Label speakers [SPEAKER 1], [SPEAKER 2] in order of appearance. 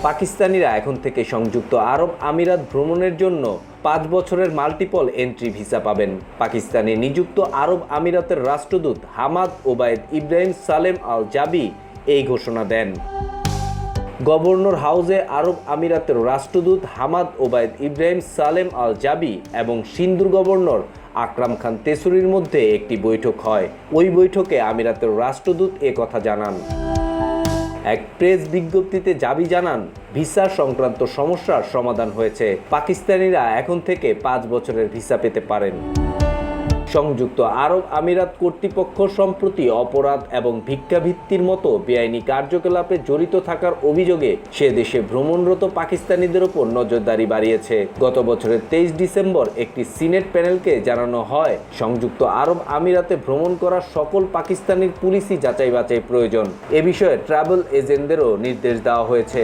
[SPEAKER 1] পাকিস্তানিরা এখন থেকে সংযুক্ত আরব আমিরাত ভ্রমণের জন্য 5 বছরের মাল্টিপল এন্ট্রি ভিসা পাবেন। পাকিস্তানে নিযুক্ত আরব আমিরাতের রাষ্ট্রদূত হামাদ ওবায়দ ইব্রাহিম সালেম আল জাবি এই ঘোষণা দেন। গভর্নর হাউসে আরব আমিরাতের রাষ্ট্রদূত হামাদ ওবায়দ ইব্রাহিম সালেম আল জাবি এবং সিন্ধুর গভর্নর আকরাম খান তেসুরির মধ্যে একটি বৈঠক হয়। ওই বৈঠকে আমিরাতের রাষ্ট্রদূত কথা জানান। এক প্রেস বিজ্ঞপ্তিতে জাবি জানান, ভিসা সংক্রান্ত সমস্যার সমাধান হয়েছে। পাকিস্তানিরা এখন থেকে 5 বছরের ভিসা পেতে পারেন। সংযুক্ত আরব আমিরাত কর্তৃপক্ষ সম্প্রতি অপরাধ এবং ভিক্ষাবৃত্তির মতো বেআইনি কার্যকলাপে জড়িত থাকার অভিযোগে সে দেশে ভ্রমণরত পাকিস্তানিদের ওপর নজরদারি বাড়িয়েছে। গত বছরের 23 ডিসেম্বর একটি সিনেট প্যানেলকে জানানো হয়, সংযুক্ত আরব আমিরাতে ভ্রমণ করা সকল পাকিস্তানির পুলিশি যাচাই বাছাই প্রয়োজন। এ বিষয়ে ট্রাভেল এজেন্টদেরও নির্দেশ দেওয়া হয়েছে।